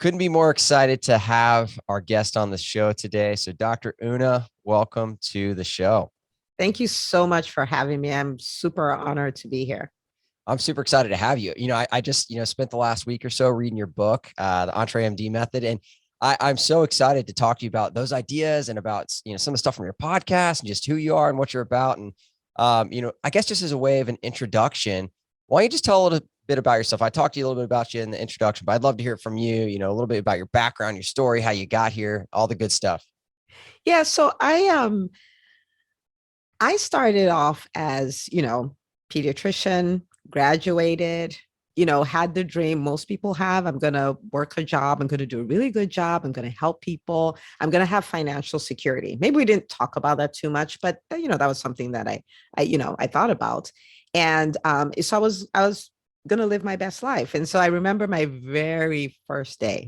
Couldn't be more excited to have our guest on the show today. So, Dr. Una, welcome to the show. Thank you so much for having me. I'm super honored to be here. I'm super excited to have you. I just, spent the last week or so reading your book, the EntreMD method. And I'm so excited to talk to you about those ideas and about, some of the stuff from your podcast and just who you are and what you're about. And, I guess just as a way of an introduction, why don't you just tell a little bit about yourself? I talked to you a little bit about you in the introduction, but I'd love to hear it from you, a little bit about your background, your story, how you got here, all the good stuff. Yeah, so I started off as, pediatrician, graduated, had the dream most people have. I'm going to work a job. I'm going to do a really good job. I'm going to help people. I'm going to have financial security. Maybe we didn't talk about that too much, but that was something that I thought about. And so I was going to live my best life. And so I remember my very first day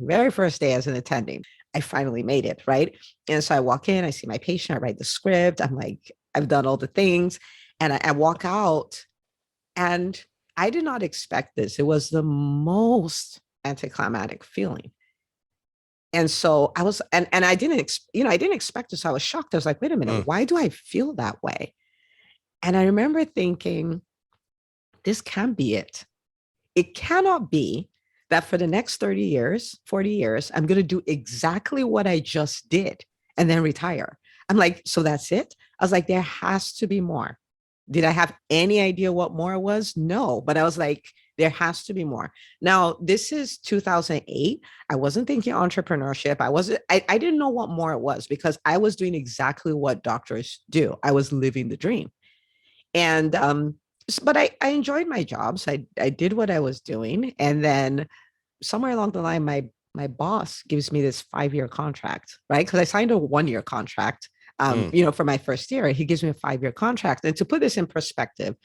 as an attending. I finally made it, right? And so I walk in, I see my patient, I write the script. I'm like, I've done all the things. And I walk out, and I did not expect this. It was the most anticlimactic feeling. And so I was, and I I didn't expect this. So I was shocked. I was like, wait a minute, why do I feel that way? And I remember thinking, this can't be it. It cannot be that for the next 30 years, 40 years, I'm going to do exactly what I just did and then retire. I'm like, so that's it? I was like, there has to be more. Did I have any idea what more was? No, but I was like, there has to be more. Now, this is 2008. I wasn't thinking entrepreneurship. I didn't know what more it was because I was doing exactly what doctors do. I was living the dream. And but I enjoyed my jobs. I did what I was doing. And then somewhere along the line, my boss gives me this 5-year contract, right? Because I signed a 1-year contract, for my first year. He gives me a 5-year contract. And to put this in perspective,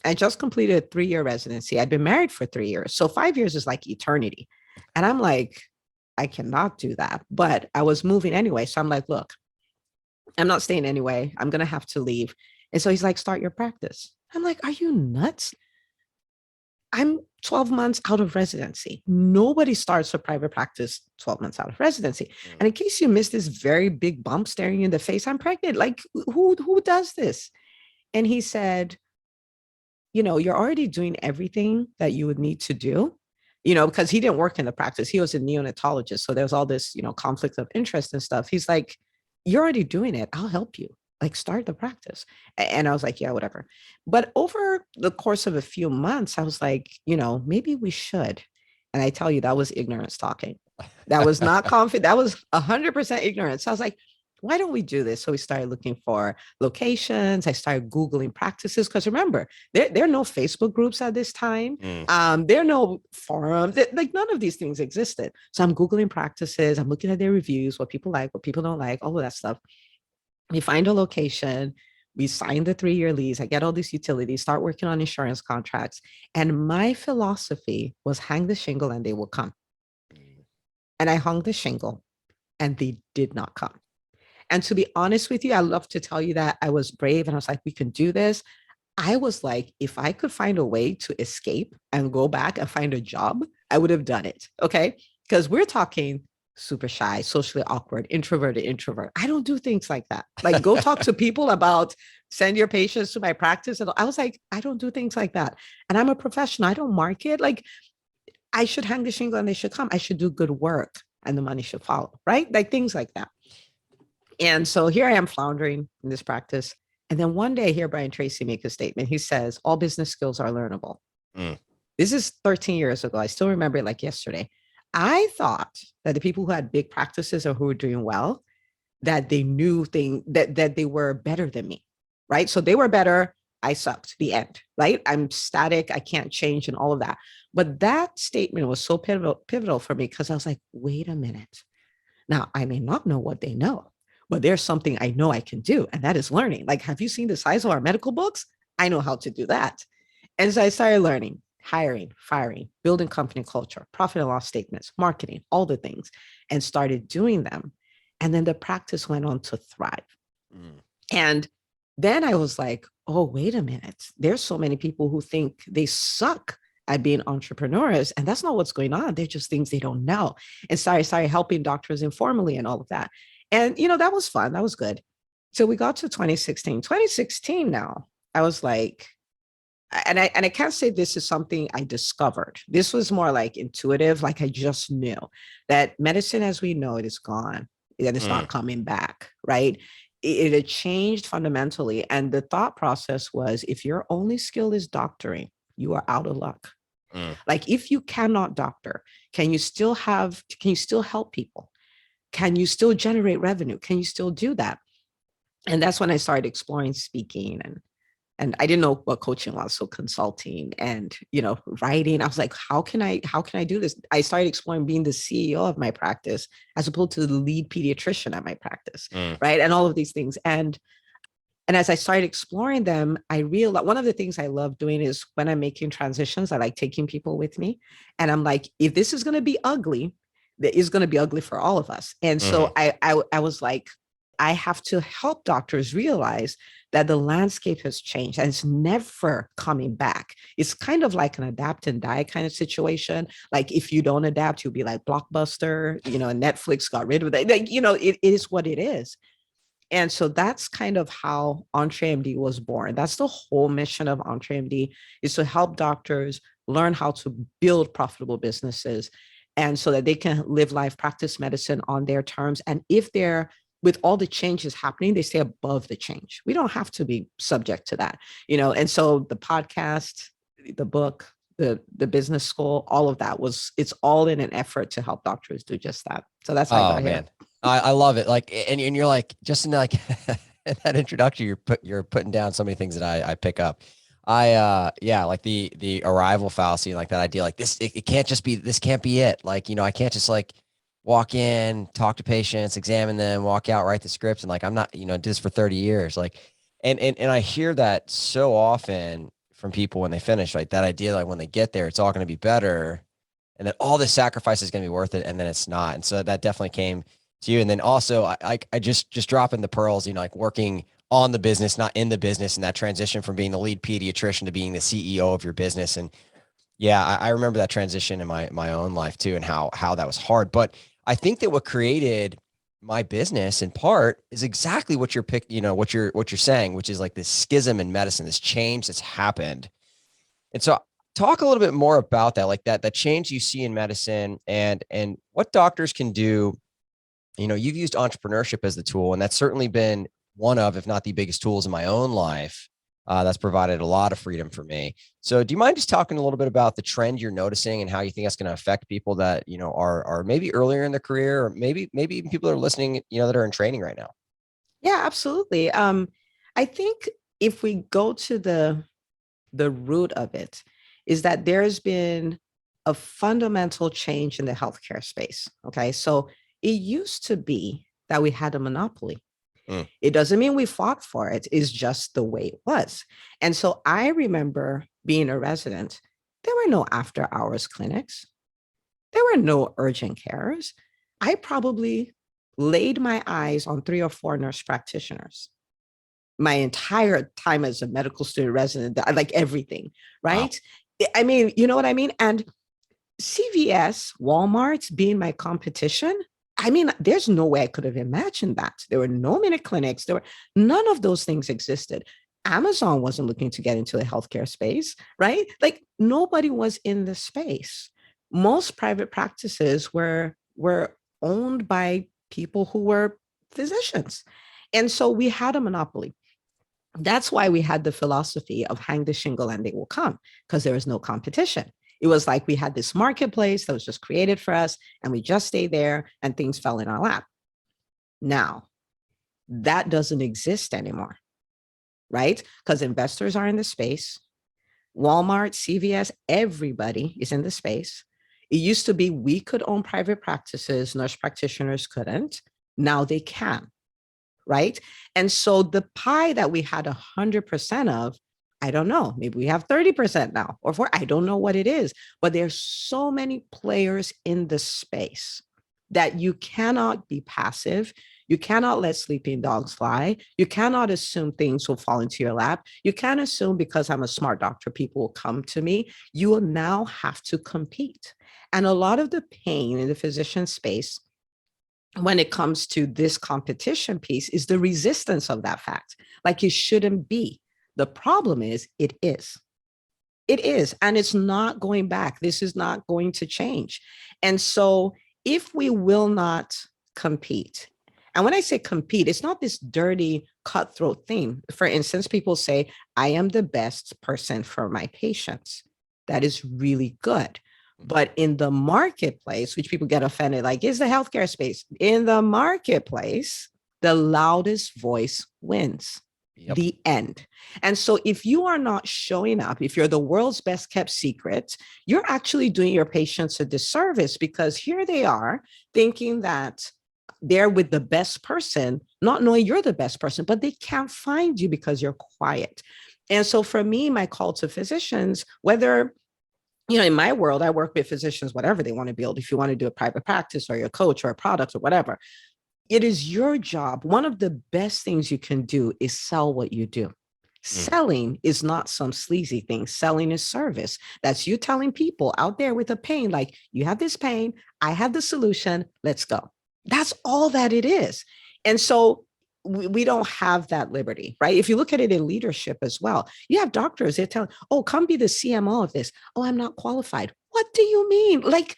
I just completed a 3-year residency. I'd been married for 3 years. So 5 years is like eternity. And I'm like, I cannot do that. But I was moving anyway. So I'm like, look, I'm not staying anyway. I'm going to have to leave. And so he's like, start your practice. I'm like, are you nuts? I'm 12 months out of residency. Nobody starts a private practice 12 months out of residency. And in case you missed this very big bump staring you in the face, I'm pregnant. Like, who does this? And he said, you're already doing everything that you would need to do, because he didn't work in the practice. He was a neonatologist. So there's all this, conflict of interest and stuff. He's like, you're already doing it. I'll help you. Like, start the practice. And I was like, yeah, whatever. But over the course of a few months, I was like, maybe we should. And I tell you, that was ignorance talking. That was not confident. That was 100% ignorance. So I was like, why don't we do this? So we started looking for locations. I started Googling practices. Because remember, there are no Facebook groups at this time. There are no forums. Like, none of these things existed. So I'm Googling practices. I'm looking at their reviews, what people like, what people don't like, all of that stuff. We find a location, we sign the 3-year lease, I get all these utilities, start working on insurance contracts. And my philosophy was hang the shingle and they will come. And I hung the shingle and they did not come. And to be honest with you, I love to tell you that I was brave and I was like, we can do this. I was like, if I could find a way to escape and go back and find a job, I would have done it. Okay. Because we're talking super shy, socially awkward, introverted introvert. I don't do things like that. Like, go talk to people about send your patients to my practice. And I was like, I don't do things like that. And I'm a professional. I don't market. Like, I should hang the shingle and they should come. I should do good work and the money should follow, right? Like, things like that. And so here I am floundering in this practice. And then one day I hear Brian Tracy make a statement. He says, all business skills are learnable. This is 13 years ago. I still remember it like yesterday. I thought that the people who had big practices or who were doing well, that they knew that they were better than me, right? So they were better. I sucked, the end, right? I'm static. I can't change and all of that. But that statement was so pivotal for me because I was like, wait a minute. Now, I may not know what they know, but there's something I know I can do. And that is learning. Like, have you seen the size of our medical books? I know how to do that. And so I started learning. Hiring, firing, building company culture, profit and loss statements, marketing, all the things, and started doing them. And then the practice went on to thrive. And then I was like, oh, wait a minute. There's so many people who think they suck at being entrepreneurs. And that's not what's going on. They're just things they don't know. And started helping doctors informally and all of that. And, that was fun. That was good. So we got to 2016. 2016 now, I was like, and I can't say this is something I discovered. This was more like intuitive, like I just knew that medicine as we know it is gone, that it's not coming back, right? It had changed fundamentally. And the thought process was if your only skill is doctoring, you are out of luck. Like if you cannot doctor, can you still help people? Can you still generate revenue? Can you still do that? And that's when I started exploring speaking and I didn't know what coaching was, so consulting and writing. I was like, how can I do this? I started exploring being the CEO of my practice as opposed to the lead pediatrician at my practice, right? And all of these things. And as I started exploring them, I realized one of the things I love doing is when I'm making transitions, I like taking people with me. And I'm like, if this is going to be ugly, it is going to be ugly for all of us. And so I was like, I have to help doctors realize that the landscape has changed and it's never coming back. It's kind of like an adapt and die kind of situation. Like if you don't adapt, you'll be like Blockbuster, and Netflix got rid of it. Like, it is what it is. And so that's kind of how EntreMD was born. That's the whole mission of EntreMD, is to help doctors learn how to build profitable businesses and so that they can live life, practice medicine on their terms. And if they're with all the changes happening, they stay above the change. We don't have to be subject to that, And so the podcast, the book, the business school, all of that it's all in an effort to help doctors do just that. So that's how I got here. I love it. Like, and you're like, just in like in that introduction, you're putting down so many things that I pick up. Like the arrival fallacy, like that idea, like this, it can't just be, this can't be it. Like, I can't just like walk in, talk to patients, examine them, walk out, write the scripts. And like, I'm not, do this for 30 years. Like, and I hear that so often from people when they finish, like that idea, like when they get there, it's all going to be better. And then all this sacrifice is going to be worth it. And then it's not. And so that definitely came to you. And then also I just dropping the pearls, like working on the business, not in the business, and that transition from being the lead pediatrician to being the CEO of your business. And yeah, I remember that transition in my own life too, and how that was hard. But I think that what created my business in part is exactly what what you're saying, which is like this schism in medicine, this change that's happened. And so talk a little bit more about that, like that change you see in medicine and what doctors can do. You've used entrepreneurship as the tool, and that's certainly been one of, if not the biggest tools in my own life. That's provided a lot of freedom for me. So do you mind just talking a little bit about the trend you're noticing and how you think that's going to affect people that, are maybe earlier in their career, or maybe even people that are listening, that are in training right now? Yeah, absolutely. I think if we go to the root of it, is that there's been a fundamental change in the healthcare space. Okay. So it used to be that we had a monopoly. It doesn't mean we fought for it. It's just the way it was. And so I remember being a resident, there were no after hours clinics. There were no urgent cares. I probably laid my eyes on 3 or 4 nurse practitioners my entire time as a medical student resident, like everything, right? Wow. I mean, you know what I mean? And CVS, Walmart being my competition, I mean, there's no way I could have imagined that. There were no minute clinics. None of those things existed. Amazon wasn't looking to get into the healthcare space, right? Like nobody was in the space. Most private practices were owned by people who were physicians. And so we had a monopoly. That's why we had the philosophy of hang the shingle and they will come, because there was no competition. It was like we had this marketplace that was just created for us and we just stayed there and things fell in our lap. Now, that doesn't exist anymore, right? Because investors are in the space. Walmart, CVS, everybody is in the space. It used to be we could own private practices, nurse practitioners couldn't. Now they can, right? And so the pie that we had 100% of, I don't know, maybe we have 30% now, or I don't know what it is, but there's so many players in the space that you cannot be passive. You cannot let sleeping dogs fly. You cannot assume things will fall into your lap. You can't assume because I'm a smart doctor, people will come to me. You will now have to compete. And a lot of the pain in the physician space when it comes to this competition piece is the resistance of that fact. Like it shouldn't be. The problem is it is. It is. And it's not going back. This is not going to change. And so if we will not compete, and when I say compete, it's not this dirty cutthroat thing. For instance, people say, I am the best person for my patients. That is really good. But in the marketplace, which people get offended, like is the healthcare space, in the marketplace, the loudest voice wins. Yep. The end. And so if you are not showing up, if you're the world's best kept secret, you're actually doing your patients a disservice because here they are thinking that they're with the best person, not knowing you're the best person, but they can't find you because you're quiet. And so for me, my call to physicians, whether in my world, I work with physicians, whatever they want to build. If you want to do a private practice or your coach or a product or whatever, it is your job. One of the best things you can do is sell what you do. Selling is not some sleazy thing. Selling is service. That's you telling people out there with a pain, like you have this pain, I have the solution, let's go. That's all that it is. And so we don't have that liberty, right? If you look at it in leadership as well, you have doctors, they're telling, oh, come be the CMO of this. Oh, I'm not qualified. What do you mean? Like,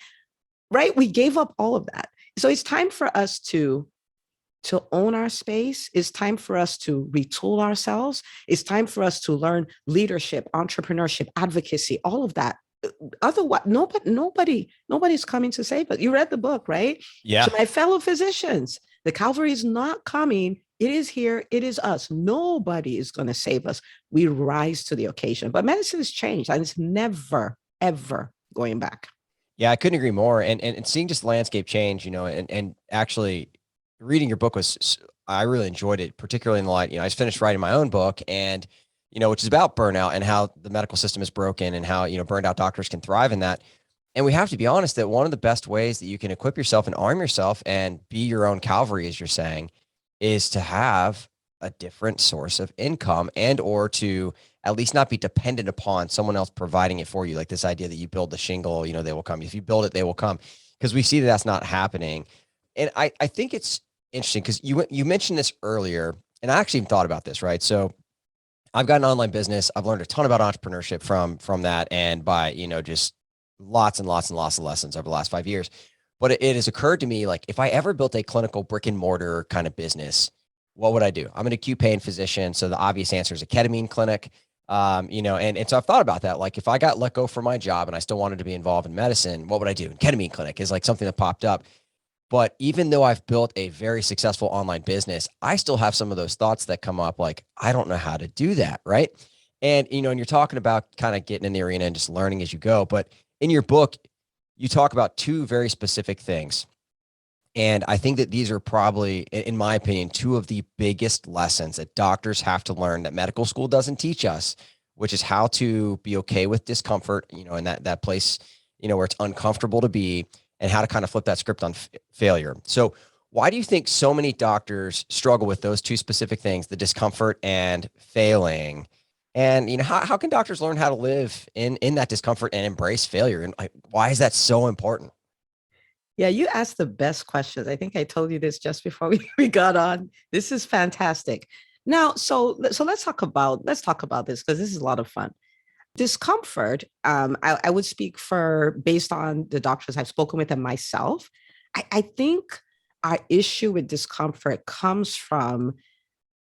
right? We gave up all of that. So it's time for us to own our space. It's time for us to retool ourselves. It's time for us to learn leadership, entrepreneurship, advocacy, all of that. Otherwise, nobody's coming to save us. You read the book, right? Yeah. To my fellow physicians, the Calvary is not coming. It is here. It is us. Nobody is going to save us. We rise to the occasion. But medicine has changed, and it's never, ever going back. Yeah, I couldn't agree more. And seeing just landscape change, and actually reading your book I really enjoyed it, particularly in the light, I just finished writing my own book and, which is about burnout and how the medical system is broken and how, burned out doctors can thrive in that. And we have to be honest that one of the best ways that you can equip yourself and arm yourself and be your own Calvary, as you're saying, is to have a different source of income and or to at least not be dependent upon someone else providing it for you. Like this idea that you build the shingle, they will come. If you build it, they will come. Because we see that that's not happening. And I think it's interesting because you mentioned this earlier, and I actually even thought about this, right? So I've got an online business. I've learned a ton about entrepreneurship from that, and by just lots and lots and lots of lessons over the last 5 years. But it has occurred to me, like if I ever built a clinical brick and mortar kind of business, what would I do? I'm an acute pain physician, so the obvious answer is a ketamine clinic. And so I've thought about that. Like if I got let go from my job and I still wanted to be involved in medicine, what would I do? And ketamine clinic is like something that popped up. But even though I've built a very successful online business, I still have some of those thoughts that come up like, I don't know how to do that. Right. And, and you're talking about kind of getting in the arena and just learning as you go. But in your book, you talk about two very specific things. And I think that these are probably, in my opinion, two of the biggest lessons that doctors have to learn that medical school doesn't teach us, which is how to be okay with discomfort, in that place, where it's uncomfortable to be, and how to kind of flip that script on failure. So why do you think so many doctors struggle with those two specific things, the discomfort and failing? And, how can doctors learn how to live in that discomfort and embrace failure? And why is that so important? Yeah, you asked the best questions. I think I told you this just before we got on. This is fantastic. Now, so let's talk about this because this is a lot of fun. Discomfort. I would speak for based on the doctors I've spoken with and myself. I think our issue with discomfort comes from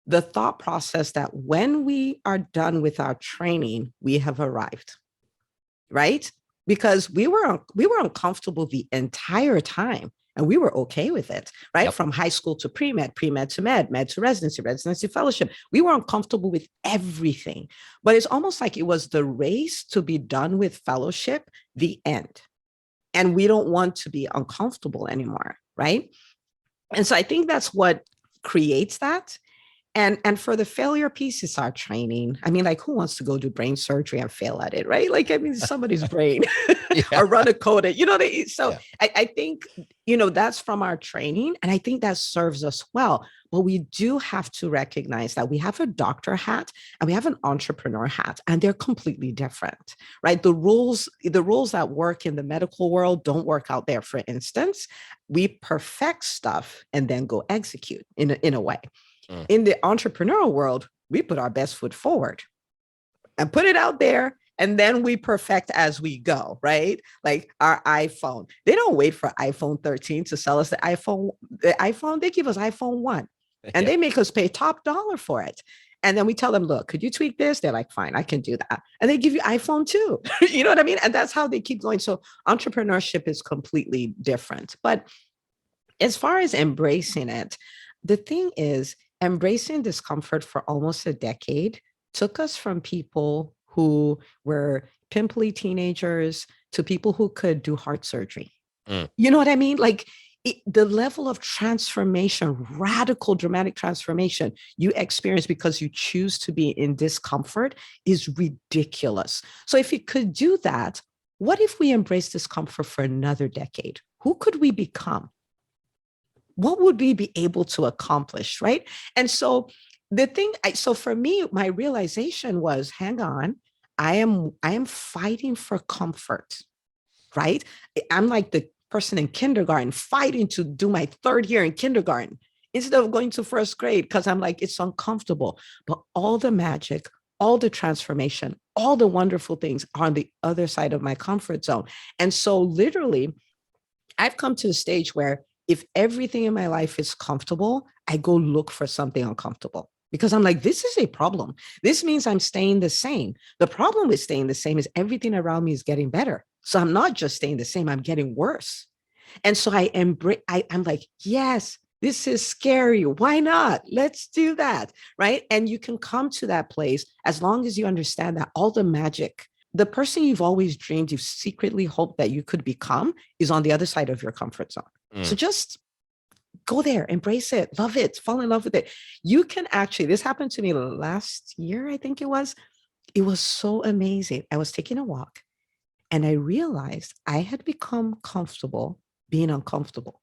the thought process that when we are done with our training, we have arrived, right? Because we were uncomfortable the entire time and we were okay with it, right? Yep. From high school to pre-med, pre-med to med, med to residency, residency fellowship. We were uncomfortable with everything, but it's almost like it was the race to be done with fellowship, the end. And we don't want to be uncomfortable anymore, right? And so I think that's what creates that. And for the failure piece, it's our training. I mean, like, who wants to go do brain surgery and fail at it, right? Like, I mean, somebody's brain Yeah. or run a code it, you know what I mean? So Yeah. I think, you know, that's from our training. And I think that serves us well. But we do have to recognize that we have a doctor hat and we have an entrepreneur hat, and they're completely different, right? The rules that work in the medical world don't work out there. For instance, we perfect stuff and then go execute in a way. Mm. In the entrepreneurial world, we put our best foot forward and put it out there. And then we perfect as we go, right? Like our iPhone. They don't wait for iPhone 13 to sell us the iPhone, they give us iPhone 1 and Yeah. they make us pay top dollar for it. And then we tell them, look, could you tweak this? They're like, fine, I can do that. And they give you iPhone 2. You know what I mean? And that's how they keep going. So entrepreneurship is completely different. But as far as embracing it, the thing is, embracing discomfort for almost a decade took us from people who were pimply teenagers to people who could do heart surgery. Mm. You know what I mean? Like the level of transformation, radical, dramatic transformation you experience because you choose to be in discomfort is ridiculous. So if you could do that, what if we embrace discomfort for another decade? Who could we become? What would we be able to accomplish, right? And so so for me, my realization was, hang on, I am fighting for comfort, right? I'm like the person in kindergarten fighting to do my third year in kindergarten instead of going to first grade because I'm like, it's uncomfortable. But all the magic, all the transformation, all the wonderful things are on the other side of my comfort zone. And so literally, I've come to the stage where if everything in my life is comfortable, I go look for something uncomfortable because I'm like, this is a problem. This means I'm staying the same. The problem with staying the same is everything around me is getting better. So I'm not just staying the same, I'm getting worse. And so I'm like, yes, this is scary. Why not? Let's do that. Right. And you can come to that place as long as you understand that all the magic, the person you've always dreamed, you secretly hoped that you could become, is on the other side of your comfort zone. Mm. So just go there, embrace it, love it, fall in love with it. You can actually, this happened to me last year, I think it was. It was so amazing. I was taking a walk and I realized I had become comfortable being uncomfortable.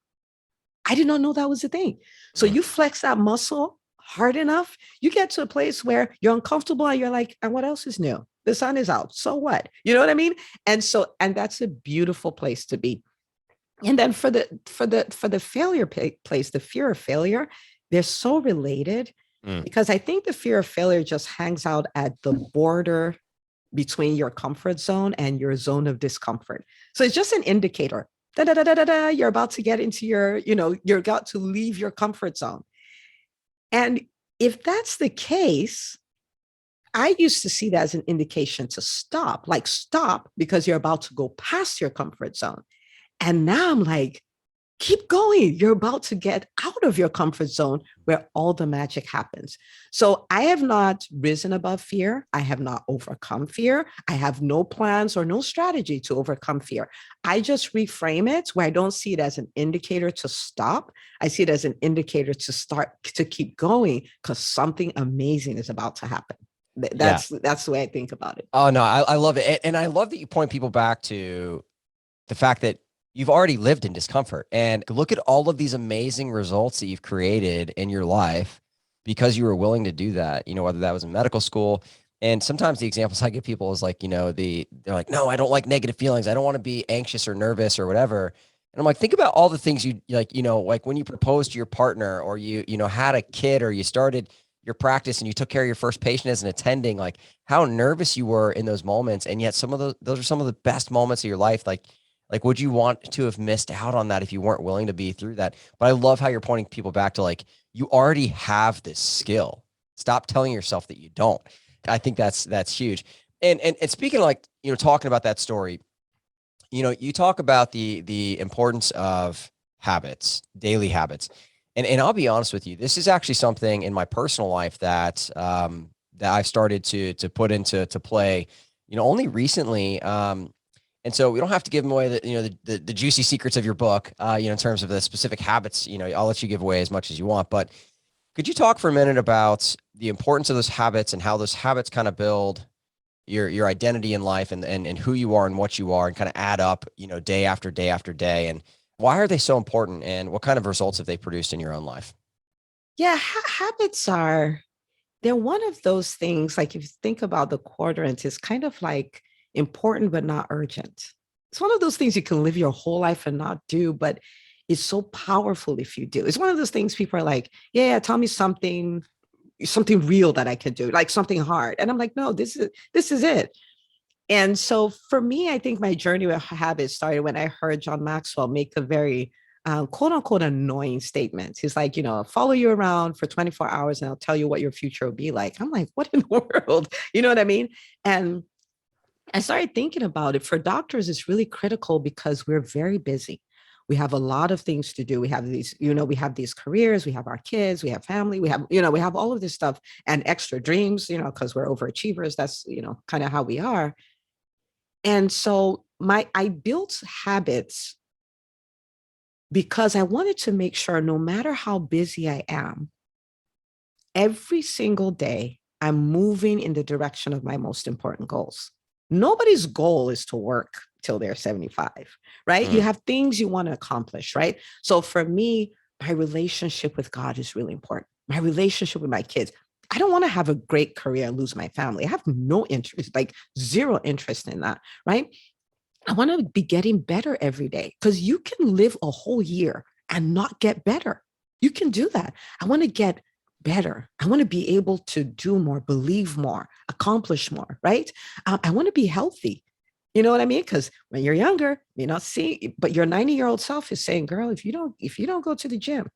I did not know that was a thing. So Mm. you flex that muscle hard enough, you get to a place where you're uncomfortable and you're like, and what else is new? The sun is out. So what? You know what I mean? And that's a beautiful place to be. And then for the failure place, the fear of failure, they're so related Mm. because I think the fear of failure just hangs out at the border between your comfort zone and your zone of discomfort. So it's just an indicator. Da, da, da, da, da, da, you're about to get into you're about to leave your comfort zone. And if that's the case, I used to see that as an indication to stop, like stop because you're about to go past your comfort zone. And now I'm like, keep going. You're about to get out of your comfort zone where all the magic happens. So I have not risen above fear. I have not overcome fear. I have no plans or no strategy to overcome fear. I just reframe it where I don't see it as an indicator to stop. I see it as an indicator to start to keep going because something amazing is about to happen. Yeah. That's the way I think about it. Oh no, I love it. And I love that you point people back to the fact that you've already lived in discomfort and look at all of these amazing results that you've created in your life because you were willing to do that, whether that was in medical school. And sometimes the examples I give people is like, they're like, no, I don't like negative feelings. I don't want to be anxious or nervous or whatever. And I'm like, think about all the things you like, like when you proposed to your partner or had a kid or you started your practice and you took care of your first patient as an attending, like how nervous you were in those moments. And yet those are some of the best moments of your life. Like, would you want to have missed out on that if you weren't willing to be through that? But I love how you're pointing people back to like, you already have this skill. Stop telling yourself that you don't. I think that's huge. And speaking of like, talking about that story, you talk about the importance of habits, daily habits. And I'll be honest with you, this is actually something in my personal life that I've started to put into play, only recently. And so we don't have to give them away the juicy secrets of your book, in terms of the specific habits, I'll let you give away as much as you want. But Could you talk for a minute about the importance of those habits and how those habits kind of build your identity in life and who you are and what you are and kind of add up, day after day after day? And why are they so important and what kind of results have they produced in your own life? Yeah, habits are, they're one of those things, like if you think about the quadrant, it's kind of like important but not urgent. It's one of those things you can live your whole life and not do, but it's so powerful if you do. It's one of those things people are like, yeah, tell me something real that I could do, like something hard. And I'm like, no, this is it. And so for me, I think my journey with habits started when I heard John Maxwell make a very quote unquote annoying statement. He's like, I'll follow you around for 24 hours and I'll tell you what your future will be like. I'm like, what in the world? You know what I mean? And I started thinking about it. For doctors, it's really critical because we're very busy. We have a lot of things to do. We have these careers, we have our kids, we have family, we have all of this stuff and extra dreams, because we're overachievers. That's, kind of how we are. And so I built habits because I wanted to make sure no matter how busy I am, every single day I'm moving in the direction of my most important goals. Nobody's goal is to work till they're 75, right? You Mm. have things you want to accomplish, right? So for me, my relationship with God is really important. My relationship with my kids. I don't want to have a great career and lose my family. I have no interest, like zero interest in that, right? I want to be getting better every day because you can live a whole year and not get better. You can do that. I want to get better. I want to be able to do more, believe more, accomplish more, right? I want to be healthy. You know what I mean? Because when you're younger, you're not seeing, but your 90-year-old self is saying, girl, if you don't go to the gym,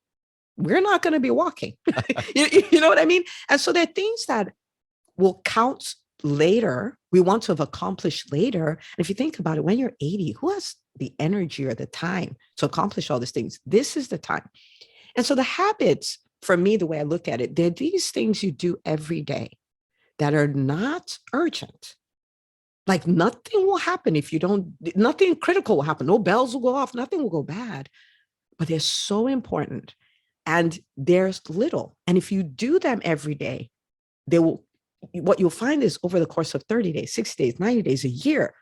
we're not going to be walking. You know what I mean? And so there are things that will count later. We want to have accomplished later. And if you think about it, when you're 80, who has the energy or the time to accomplish all these things? This is the time. And so the habits, for me, the way I look at it, they're these things you do every day that are not urgent. Like nothing will happen if you don't, nothing critical will happen. No bells will go off, nothing will go bad, but they're so important. And there's little. And if you do them every day, they will, what you'll find is over the course of 30 days, 60 days, 90 days, a year,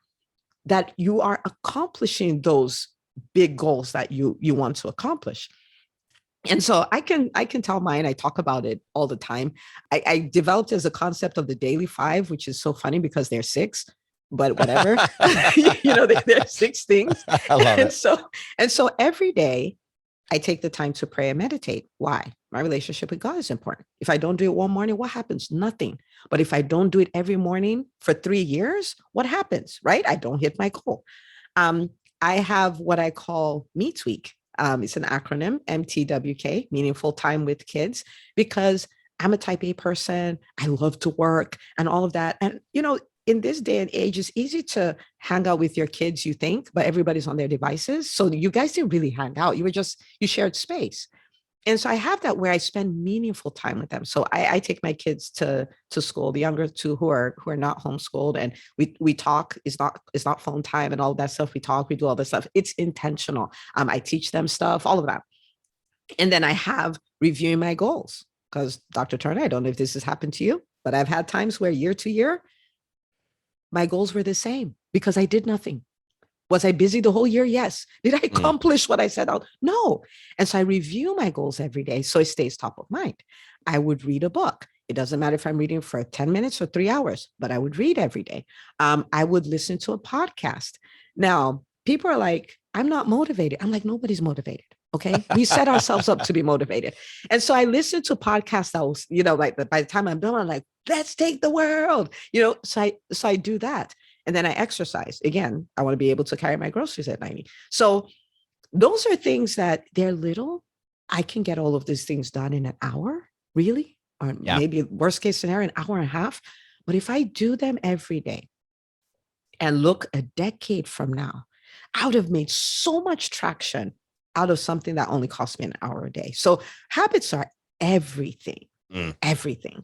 that you are accomplishing those big goals that you want to accomplish. And so I can tell mine. I talk about it all the time. I developed as a concept of the daily five, which is so funny because they're six, but whatever. They're six things. I love And it. so and so every day I take the time to pray and meditate. Why? My relationship with God is important. If I don't do it one morning, what happens? Nothing. But if I don't do it every morning for 3 years, what happens? Right? I don't hit my goal. Um, I have what I call Meet Week. It's an acronym, MTWK, Meaningful Time with Kids, because I'm a type A person. I love to work and all of that. And, in this day and age, it's easy to hang out with your kids, you think, but everybody's on their devices. So you guys didn't really hang out. You shared space. And so I have that where I spend meaningful time with them. So I take my kids to school, the younger two who are not homeschooled, and we talk. It's not phone time and all that stuff. We talk, we do all this stuff. It's intentional. I teach them stuff, all of that. And then I have reviewing my goals because Dr. Turner, I don't know if this has happened to you, but I've had times where year to year, my goals were the same because I did nothing. Was I busy the whole year? Yes. Did I Mm. accomplish what I set out? No. And so I review my goals every day so it stays top of mind. I would read a book. It doesn't matter if I'm reading for 10 minutes or 3 hours, but I would read every day. I would listen to a podcast. Now, people are like, I'm not motivated. I'm like, nobody's motivated. Okay. We set ourselves up to be motivated. And so I listened to podcasts that was, like by the time I'm done, I'm like, let's take the world, so I do that. And then I exercise. Again, I want to be able to carry my groceries at 90. So those are things that they're little. I can get all of these things done in an hour, really, or Yeah. maybe worst case scenario, an hour and a half. But if I do them every day and look a decade from now, I would have made so much traction out of something that only cost me an hour a day. So habits are everything, Mm. everything.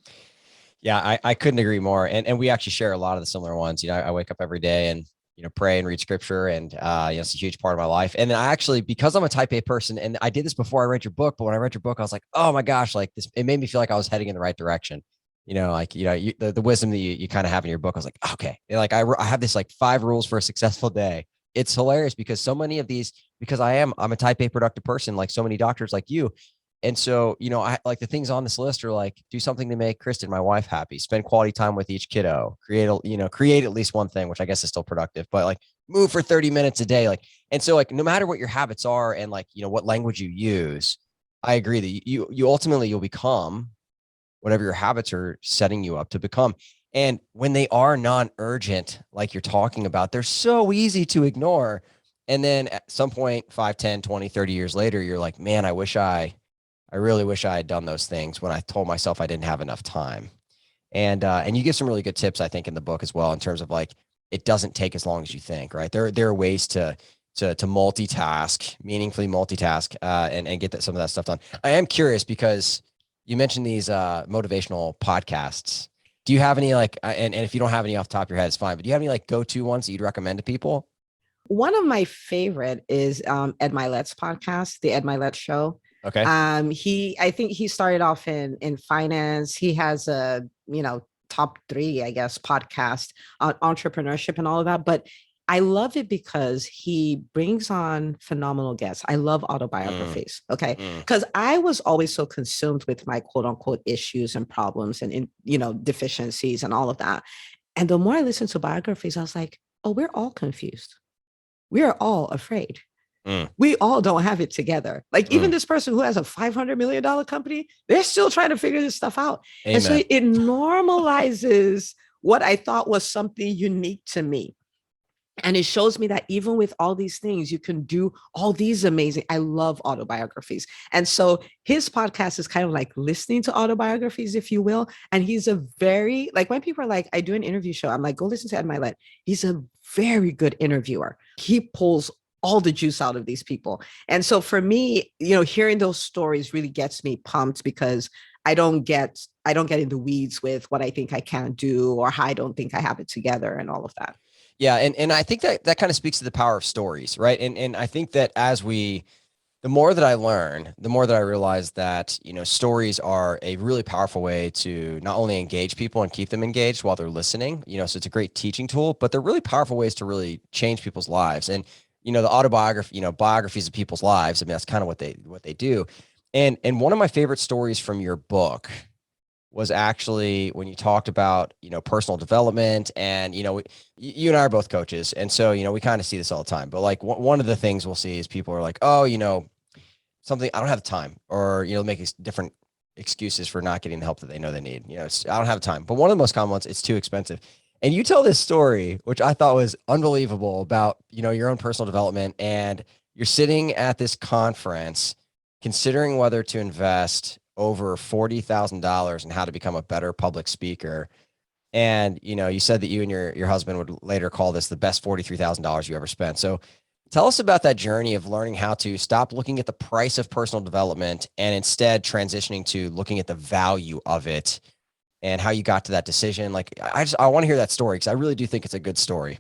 Yeah, I couldn't agree more. And we actually share a lot of the similar ones. I wake up every day and pray and read scripture. And, it's a huge part of my life. And then I actually, because I'm a type A person, and I did this before I read your book, but when I read your book, I was like, oh my gosh, like this, it made me feel like I was heading in the right direction. The wisdom that you kind of have in your book, I was like, okay, like I have this like 5 rules for a successful day. It's hilarious because so many of these, because I'm a type A productive person, like so many doctors like you. And so, I like the things on this list are like, do something to make Kristen, my wife, happy, spend quality time with each kiddo, create at least one thing, which I guess is still productive, but like move for 30 minutes a day. Like, and so like, no matter what your habits are and like, what language you use, I agree that you ultimately you'll become whatever your habits are setting you up to become. And when they are non-urgent, like you're talking about, they're so easy to ignore. And then at some point, 5, 10, 20, 30 years later, you're like, man, I really wish I had done those things when I told myself I didn't have enough time. And you give some really good tips, I think, in the book as well, in terms of like, it doesn't take as long as you think, right? There are ways to multitask, meaningfully multitask, and get some of that stuff done. I am curious because you mentioned these motivational podcasts. Do you have any like, and if you don't have any off the top of your head, it's fine, but do you have any like go-to ones that you'd recommend to people? One of my favorite is Ed Milet's podcast, the Ed Milet Show. Okay. I think he started off in finance. He has a top 3, I guess, podcast on entrepreneurship and all of that. But I love it because he brings on phenomenal guests. I love Mm, autobiographies. Okay, mm, because I was always so consumed with my quote unquote issues and problems and deficiencies and all of that. And the more I listened to biographies, I was like, oh, we're all confused. We are all afraid. mm, We all don't have it together. Like even mm. this person who has a $500 million company, they're still trying to figure this stuff out. And so Amen. it normalizes what I thought was something unique to me. And it shows me that even with all these things, you can do all these amazing. I love autobiographies. And so his podcast is kind of like listening to autobiographies, if you will. And he's a very, like when people are like, I do an interview show, I'm like, go listen to Ed Milet. He's a very good interviewer. He pulls all the juice out of these people. And so for me, hearing those stories really gets me pumped because I don't get in the weeds with what I think I can't do or how I don't think I have it together and all of that. Yeah, and I think that kind of speaks to the power of stories, right? And I think that the more that I learn, the more that I realize that, stories are a really powerful way to not only engage people and keep them engaged while they're listening, so it's a great teaching tool, but they're really powerful ways to really change people's lives. And, the autobiography, biographies of people's lives, I mean, that's kind of what they do. And one of my favorite stories from your book was actually when you talked about, personal development and, you and I are both coaches. And so, we kind of see this all the time, but like one of the things we'll see is people are like, oh, something, I don't have time, or, make different excuses for not getting the help that they know they need. I don't have time. But one of the most common ones, it's too expensive. And you tell this story, which I thought was unbelievable about, your own personal development. And you're sitting at this conference considering whether to invest over $40,000 in how to become a better public speaker. And, you said that you and your husband would later call this the best $43,000 you ever spent. So tell us about that journey of learning how to stop looking at the price of personal development and instead transitioning to looking at the value of it and how you got to that decision. Like, I want to hear that story because I really do think it's a good story.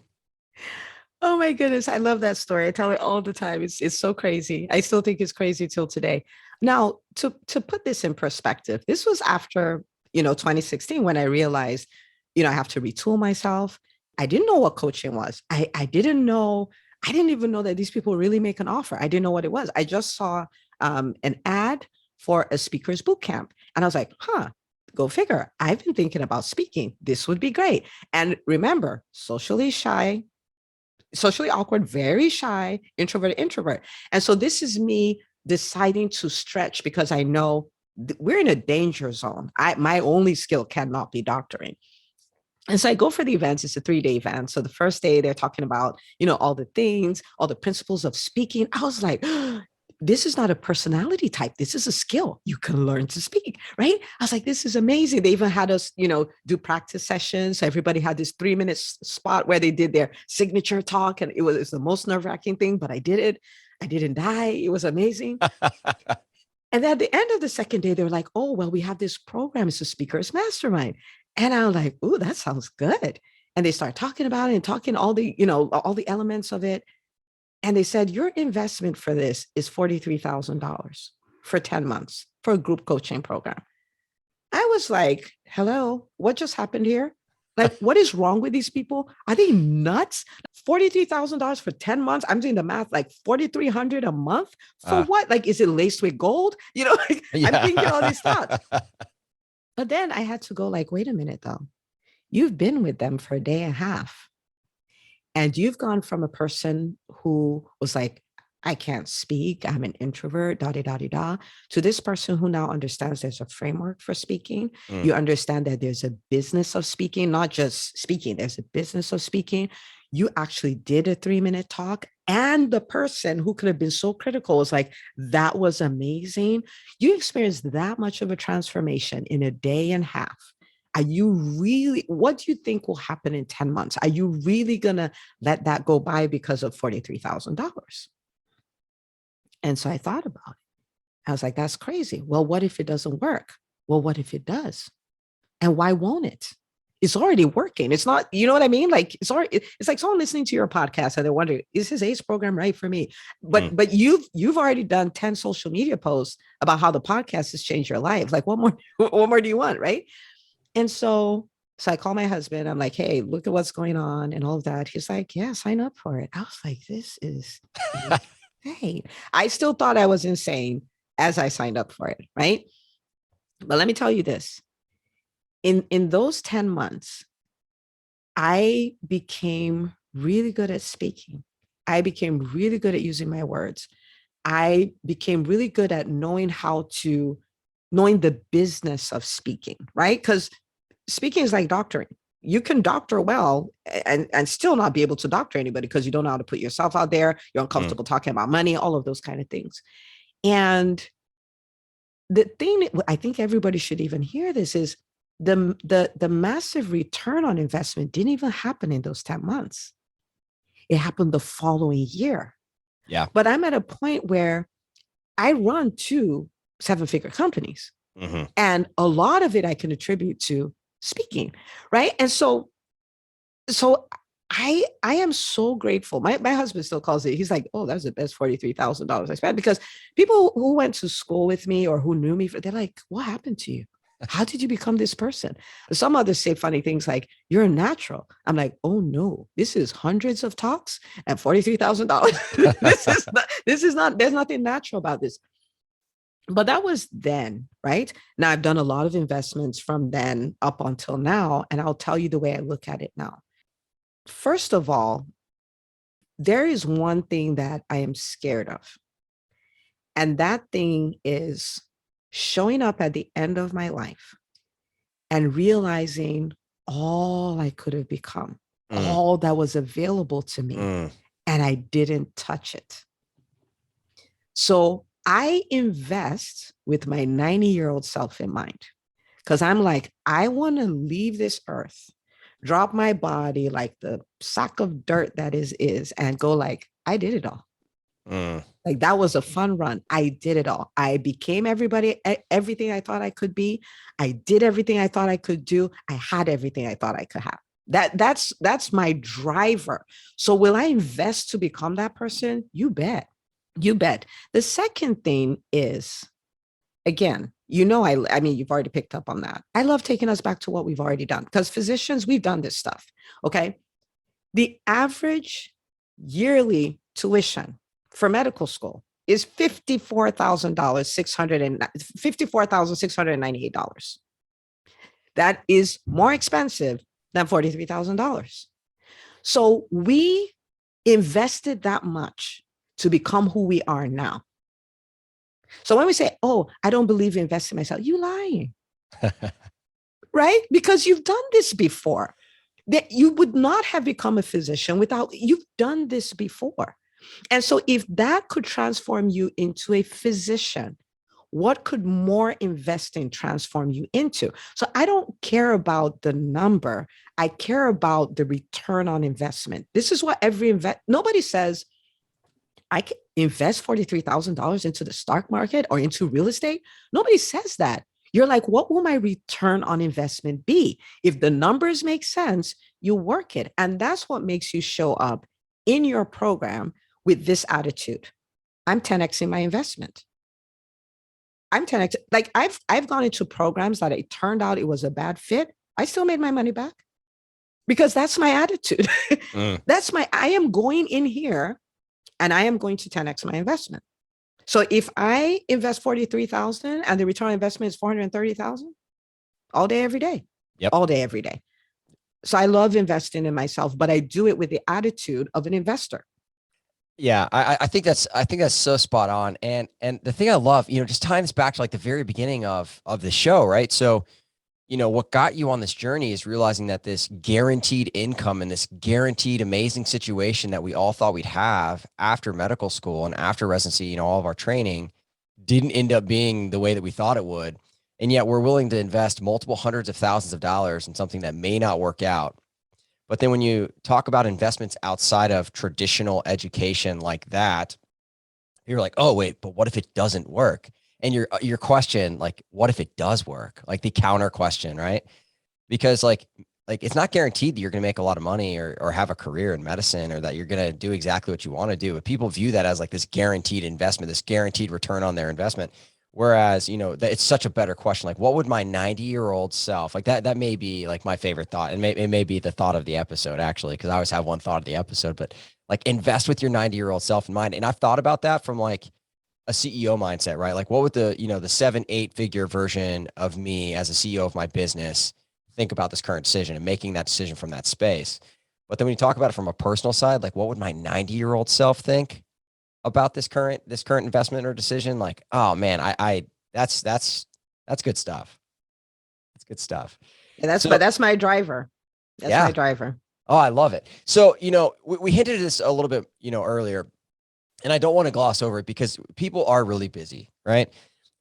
Oh my goodness, I love that story. I tell it all the time. It's so crazy. I still think it's crazy till today. Now, to put this in perspective, this was after, 2016 when I realized, I have to retool myself. I didn't know what coaching was. I didn't even know that these people really make an offer. I didn't know what it was. I just saw an ad for a speaker's boot camp. And I was like, huh, go figure. I've been thinking about speaking. This would be great. And remember, socially awkward, very shy, introvert. And so this is me deciding to stretch because I know we're in a danger zone. My only skill cannot be doctoring. And so I go for the events. It's a 3-day event. So the first day they're talking about, all the things, all the principles of speaking. I was like, this is not a personality type. This is a skill. You can learn to speak, right? I was like, this is amazing. They even had us, do practice sessions. So everybody had this 3-minute spot where they did their signature talk. And it's the most nerve-wracking thing, but I did it. I didn't die. It was amazing. And then at the end of the second day, they were like, oh, well, we have this program. It's a speaker's mastermind. And I was like, ooh, that sounds good. And they start talking about it and talking all the, all the elements of it. And they said, your investment for this is $43,000 for 10 months for a group coaching program. I was like, hello, what just happened here? Like, what is wrong with these people? Are they nuts? $43,000 for 10 months. I'm doing the math, like 4,300 a month for what? Like, is it laced with gold? Like, yeah. I'm thinking all these thoughts. But then I had to go like, wait a minute though. You've been with them for a day and a half. And you've gone from a person who was like, I can't speak, I'm an introvert, to this person who now understands there's a framework for speaking. You understand that there's a business of speaking, not just speaking, there's a business of speaking. You actually did a 3-minute talk. And the person who could have been so critical was like, that was amazing. You experienced that much of a transformation in a day and a half. Are you really, what do you think will happen in 10 months? Are you really going to let that go by because of $43,000? And so I thought about it. I was like, that's crazy. Well, what if it doesn't work? Well, what if it does? And why won't it? It's already working. It's not, you know what I mean? Like it's like someone listening to your podcast and they're wondering, is his ACE program right for me? But you've already done 10 social media posts about how the podcast has changed your life. Like what more do you want? Right. And so I call my husband. I'm like, hey, look at what's going on and all of that. He's like, yeah, sign up for it. I was like, this is insane. I still thought I was insane as I signed up for it, right? But let me tell you this. In those 10 months, I became really good at speaking. I became really good at using my words. I became really good at knowing the business of speaking, right? Because speaking is like doctoring. You can doctor well and still not be able to doctor anybody because you don't know how to put yourself out there. You're uncomfortable talking about money, all of those kind of things. And the thing I think everybody should even hear this is the massive return on investment didn't even happen in those 10 months. It happened the following year. Yeah. But I'm at a point where I run 2 7-figure companies. And a lot of it I can attribute to speaking, right? And so I am so grateful. My husband still calls it, he's like, oh, that was the best $43,000 I spent, because people who went to school with me or who knew me, they're like, what happened to you? How did you become this person? Some others say funny things like, you're a natural. I'm like, oh no, this is hundreds of talks and $43,000. This is not, there's nothing natural about this. But that was then, right? Now I've done a lot of investments from then up until now. And I'll tell you the way I look at it now. First of all, there is one thing that I am scared of. And that thing is showing up at the end of my life and realizing all I could have become, all that was available to me, and I didn't touch it. So I invest with my 90-year-old self in mind, because I'm like, I want to leave this earth, drop my body like the sack of dirt that is, and go like, I did it all. Like that was a fun run. I did it all. I became everything I thought I could be. I did everything I thought I could do. I had everything I thought I could have. That's my driver. So will I invest to become that person? You bet. You bet. The second thing is, again, I mean, you've already picked up on that. I love taking us back to what we've already done, because physicians, we've done this stuff. Okay. The average yearly tuition for medical school is $54,698. That is more expensive than $43,000. So we invested that much to become who we are now. So when we say, oh, I don't believe in investing in myself, you lying. Right? Because you've done this before. That you would not have become a physician without, you've done this before. And so if that could transform you into a physician, what could more investing transform you into? So I don't care about the number. I care about the return on investment. This is what nobody says, I can invest $43,000 into the stock market or into real estate. Nobody says that. You're like, what will my return on investment be? If the numbers make sense, you work it. And that's what makes you show up in your program with this attitude. I'm 10xing my investment. I'm 10x. Like I've gone into programs that it turned out it was a bad fit. I still made my money back because that's my attitude. Mm. I am going in here and I am going to 10x my investment. So if I invest 43,000 and the return on investment is 430,000 all day, every day, Yep. all day, every day. So I love investing in myself, but I do it with the attitude of an investor. Yeah, I think that's so spot on. And the thing I love, just tying this back to like the very beginning of the show, right? So, what got you on this journey is realizing that this guaranteed income and this guaranteed amazing situation that we all thought we'd have after medical school and after residency, all of our training didn't end up being the way that we thought it would. And yet we're willing to invest multiple hundreds of thousands of dollars in something that may not work out. But then when you talk about investments outside of traditional education like that, you're like, oh, wait, but what if it doesn't work? And your question, like, what if it does work? Like the counter question, right? Because like it's not guaranteed that you're going to make a lot of money or have a career in medicine or that you're going to do exactly what you want to do. But people view that as like this guaranteed investment, this guaranteed return on their investment. Whereas, it's such a better question. Like, what would my 90-year-old self like that may be like my favorite thought. And it may be the thought of the episode, actually, because I always have one thought of the episode, but like invest with your 90-year-old self in mind. And I've thought about that from like a CEO mindset, right? Like what would the 7, 8 figure version of me as a CEO of my business think about this current decision and making that decision from that space? But then when you talk about it from a personal side, like what would my 90-year-old self think about this current investment or decision? Like, oh man, that's good stuff. That's good stuff. Yeah, So that's my driver. That's my yeah. driver. Oh, I love it. So, we hinted at this a little bit, earlier, and I don't want to gloss over it because people are really busy, right?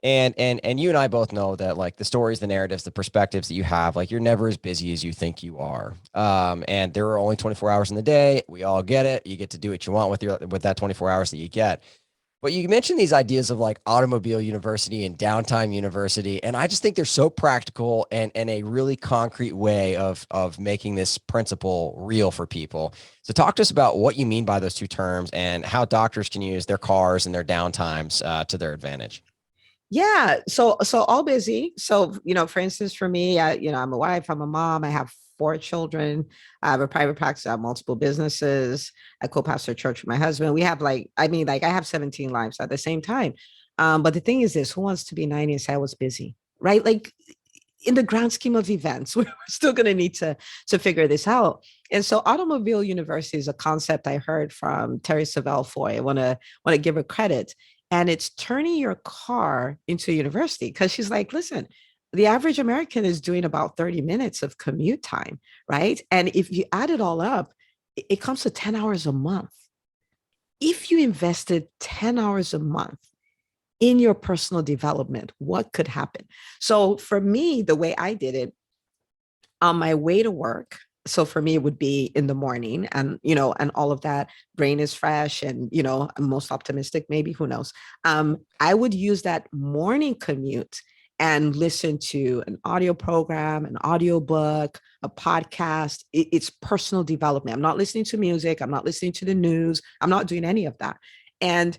And you and I both know that like the stories, the narratives, the perspectives that you have, like you're never as busy as you think you are. And there are only 24 hours in the day. We all get it. You get to do what you want with that 24 hours that you get. But you mentioned these ideas of like automobile university and downtime university, and I just think they're so practical and a really concrete way of making this principle real for people. So talk to us about what you mean by those two terms and how doctors can use their cars and their downtimes to their advantage. Yeah. So all busy. So, for instance, for me, I'm a wife, I'm a mom, I have 4 children, I have a private practice, I have multiple businesses, I co-pastor a church with my husband. We have I have 17 lives at the same time. But the thing is this, who wants to be 90 and say I was busy? Right? Like in the grand scheme of events, we're still going to need to figure this out. And so automobile university is a concept I heard from Terry Savelle Foy. I want to give her credit. And it's turning your car into a university because she's like, listen, the average American is doing about 30 minutes of commute time, right? And if you add it all up, it comes to 10 hours a month. If you invested 10 hours a month in your personal development, what could happen? So for me, the way I did it, on my way to work, so for me it would be in the morning, and and all of that, brain is fresh, and I'm most optimistic, maybe, who knows. I would use that morning commute and listen to an audio program, an audio book, a podcast. It's personal development. I'm not listening to music, I'm not listening to the news, I'm not doing any of that. And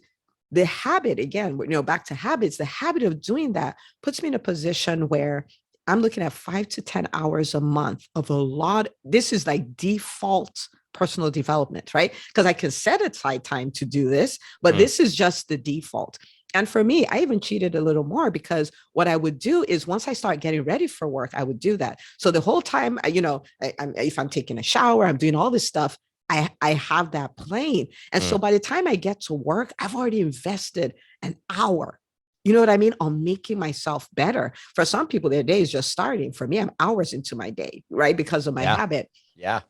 the habit, again, back to habits, the habit of doing that puts me in a position where I'm looking at 5 to 10 hours a month of a lot. This is like default personal development, right? Because I can set aside time to do this, but Mm. this is just the default. And for me, I even cheated a little more because what I would do is once I start getting ready for work, I would do that. So the whole time, if I'm taking a shower, I'm doing all this stuff, I have that playing. And Mm. so by the time I get to work, I've already invested an hour, you know what I mean, on making myself better. For some people, their day is just starting. For me, I'm hours into my day, right? Because of my Yeah. habit. Yeah.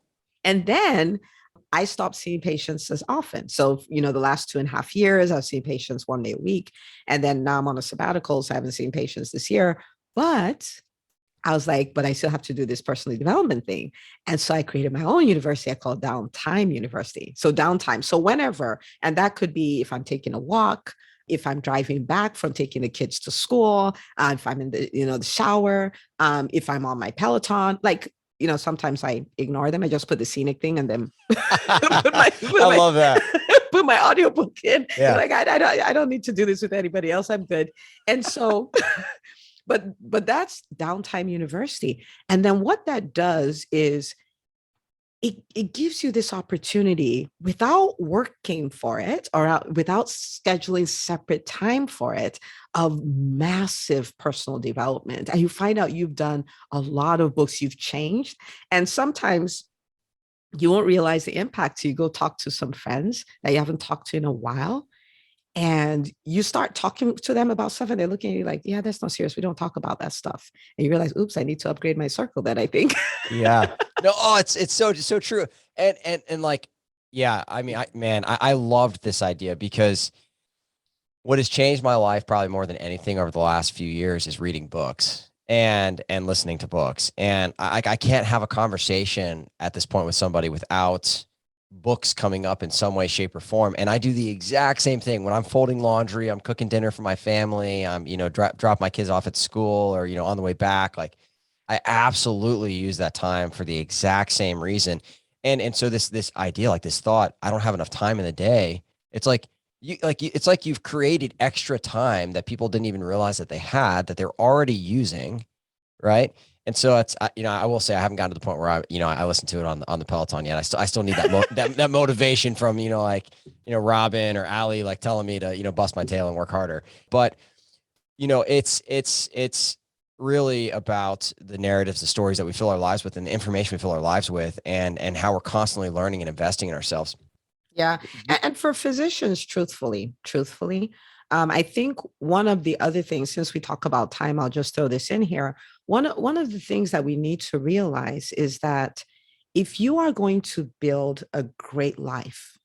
And then I stopped seeing patients as often. So, the last 2.5 years, I've seen patients 1 day a week. And then now I'm on a sabbatical, so I haven't seen patients this year. But I was like, but I still have to do this personal development thing. And so I created my own university. I call it Downtime University. So downtime. So whenever, and that could be if I'm taking a walk, if I'm driving back from taking the kids to school, if I'm in the shower, if I'm on my Peloton, like sometimes I ignore them. I just put the scenic thing and then I love that. put my audiobook in. Yeah. Like, I don't need to do this with anybody else. I'm good. And so, but that's downtime university. And then what that does is it gives you this opportunity without working for it or without scheduling separate time for it of massive personal development. And you find out you've done a lot of books, you've changed. And sometimes you won't realize the impact till you go talk to some friends that you haven't talked to in a while. And you start talking to them about stuff and they're looking at you like, yeah, that's not serious. We don't talk about that stuff. And you realize, oops, I need to upgrade my circle then, I think. Yeah. No, oh, it's so true. And like, yeah, I mean, I loved this idea because what has changed my life probably more than anything over the last few years is reading books and listening to books. And I can't have a conversation at this point with somebody without books coming up in some way, shape, or form. And I do the exact same thing when I'm folding laundry, I'm cooking dinner for my family, I'm, drop my kids off at school or, on the way back. Like I absolutely use that time for the exact same reason. And so this idea, like this thought, I don't have enough time in the day. It's like it's like you've created extra time that people didn't even realize that they had, that they're already using. Right. And so it's, I will say I haven't gotten to the point where I listen to it on the Peloton yet. I still need that motivation from, Robin or Allie, like telling me to, bust my tail and work harder. But, it's really about the narratives, the stories that we fill our lives with and the information we fill our lives with and how we're constantly learning and investing in ourselves. Yeah. And for physicians, truthfully, I think one of the other things, since we talk about time, I'll just throw this in here. One of the things that we need to realize is that if you are going to build a great life,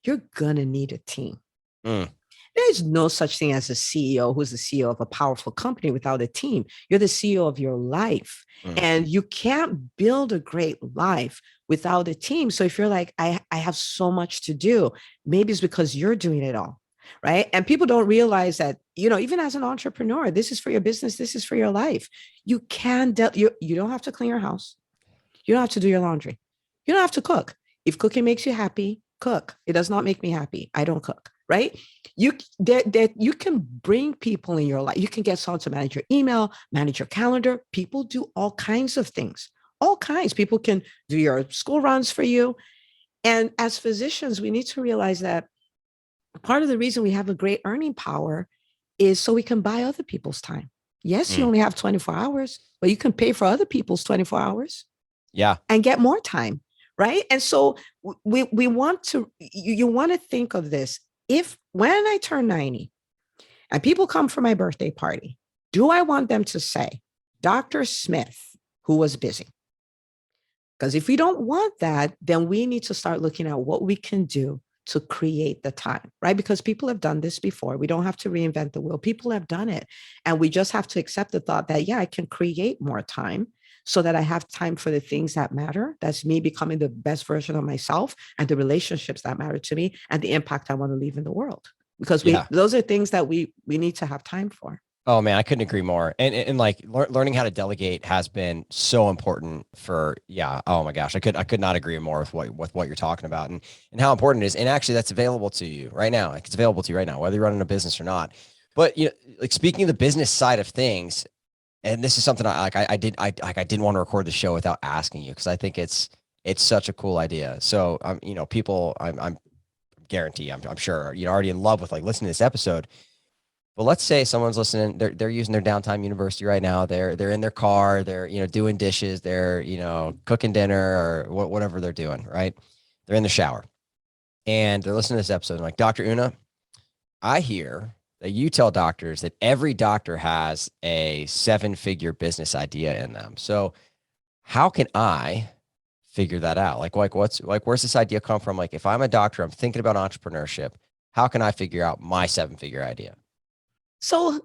you're going to need a team. Mm. There's no such thing as a CEO who's the CEO of a powerful company without a team. You're the CEO of your life. Mm. And you can't build a great life without a team. So if you're like, I have so much to do, maybe it's because you're doing it all. Right. And people don't realize that, even as an entrepreneur, this is for your business, this is for your life. You can, you don't have to clean your house. You don't have to do your laundry. You don't have to cook. If cooking makes you happy, cook. It does not make me happy. I don't cook. Right. You can bring people in your life. You can get someone to manage your email, manage your calendar. People do all kinds of things, all kinds. People can do your school runs for you. And as physicians, we need to realize that part of the reason we have a great earning power is so we can buy other people's time. Yes, you only have 24 hours, but you can pay for other people's 24 hours. Yeah. And get more time. Right. And so we want to, you want to think of this. If when I turn 90 and people come for my birthday party, do I want them to say, Dr. Smith, who was busy? Because if we don't want that, then we need to start looking at what we can do to create the time, right? Because people have done this before. We don't have to reinvent the wheel. People have done it. And we just have to accept the thought that, yeah, I can create more time so that I have time for the things that matter. That's me becoming the best version of myself and the relationships that matter to me and the impact I want to leave in the world. Because those are things that we need to have time for. Oh man, I couldn't agree more. And like learning how to delegate has been so important for, yeah. Oh my gosh. I could not agree more with what you're talking about and how important it is. And actually that's available to you right now. Like it's available to you right now, whether you're running a business or not. But like speaking of the business side of things, and this is something I didn't want to record the show without asking you, because I think it's such a cool idea. So people I'm guarantee I'm sure, already in love with like listening to this episode. But let's say someone's listening, they're using their downtime university right now. They're in their car, they're, doing dishes, they're, cooking dinner or whatever they're doing, right? They're in the shower and they're listening to this episode and like, Dr. Una, I hear that you tell doctors that every doctor has a 7-figure business idea in them. So how can I figure that out? Like where's this idea come from? Like if I'm a doctor, I'm thinking about entrepreneurship. How can I figure out my 7-figure idea? So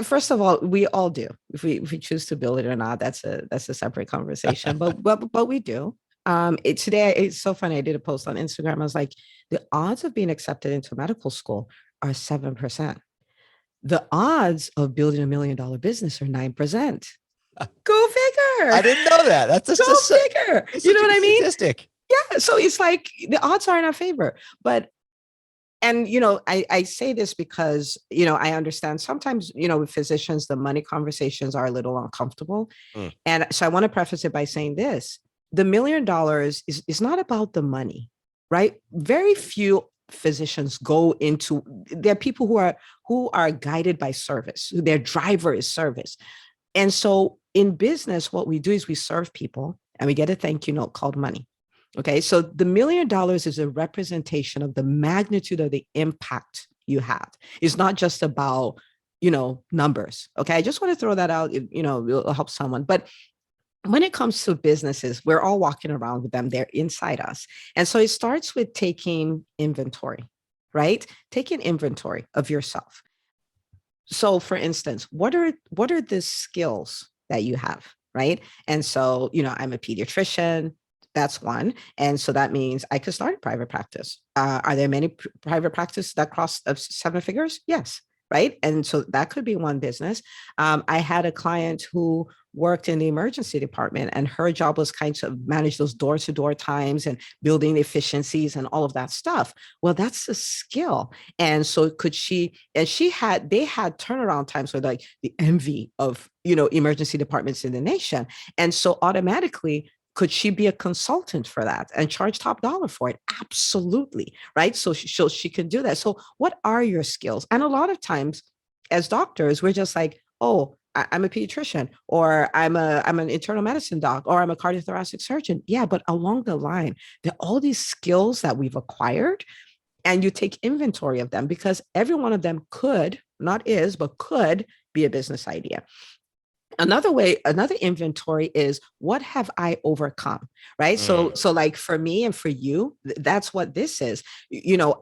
first of all, we all do. If we choose to build it or not, that's a separate conversation. but we do. Today it's so funny. I did a post on Instagram. I was like, the odds of being accepted into medical school are 7%. The odds of building $1 million business are 9%. Go bigger. I didn't know that. That's just, Go just bigger. it's You such know a what good I mean? statistic. Yeah. So it's like the odds are in our favor. But and I say this because I understand sometimes with physicians the money conversations are a little uncomfortable, Mm, and so I want to preface it by saying this: the $1 million is not about the money, right? Very few physicians go into. There are people who are guided by service. Their driver is service, and so in business what we do is we serve people and we get a thank you note called money. Okay, so the $1 million is a representation of the magnitude of the impact you have. It's not just about, numbers. Okay, I just want to throw that out. It'll help someone. But when it comes to businesses, we're all walking around with them. They're inside us. And so it starts with taking inventory, right? Taking inventory of yourself. So for instance, what are the skills that you have, right? And so, I'm a pediatrician. That's one. And so that means I could start a private practice. Are there many private practices that cross of 7 figures? Yes. Right. And so that could be one business. I had a client who worked in the emergency department, and her job was kind of manage those door to door times and building efficiencies and all of that stuff. Well, that's a skill. And so they had turnaround times with like the envy of, emergency departments in the nation. And so automatically, could she be a consultant for that and charge top dollar for it? Absolutely. Right. So she can do that. So what are your skills? And a lot of times as doctors, we're just like, oh, I'm a pediatrician, or I'm an internal medicine doc, or I'm a cardiothoracic surgeon. Yeah. But along the line, there are all these skills that we've acquired, and you take inventory of them because every one of them could, not is, but could be a business idea. Another inventory is, what have I overcome? Right. So mm, like for me and for you, that's what this is.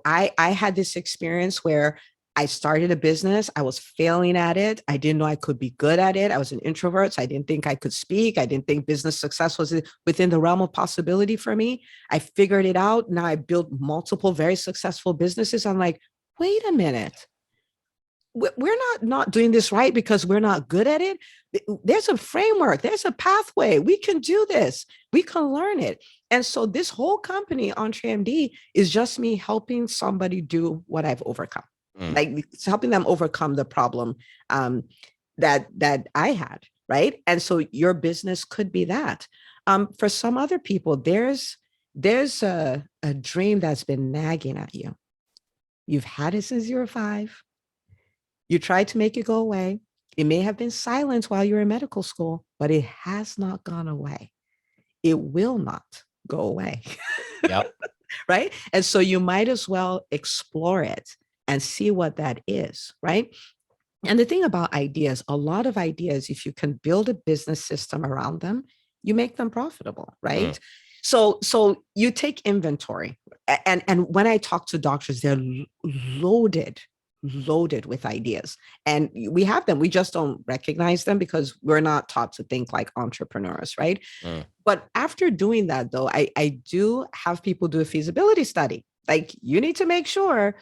I had this experience where I started a business. I was failing at it. I didn't know I could be good at it. I was an introvert, so I didn't think I could speak. I didn't think business success was within the realm of possibility for me. I figured it out. Now I built multiple very successful businesses. I'm like, wait a minute, we're not doing this right because we're not good at it. There's a framework, there's a pathway. We can do this, we can learn it. And so this whole company, EntreMD, is just me helping somebody do what I've overcome. mm. Like it's helping them overcome the problem that I had, right? And so your business could be that. For some other people, there's a dream that's been nagging at you. You've had it since you were 5. You tried to make it go away. It may have been silenced while you were in medical school, but it has not gone away. It will not go away. Yep. Right. And so you might as well explore it and see what that is. Right. And the thing about ideas, a lot of ideas, if you can build a business system around them, you make them profitable. Mm, Right. So you take inventory. And when I talk to doctors, they're loaded with ideas, and we have them. We just don't recognize them because we're not taught to think like entrepreneurs, right? mm. But after doing that, though, I do have people do a feasibility study. Like, you need to make sure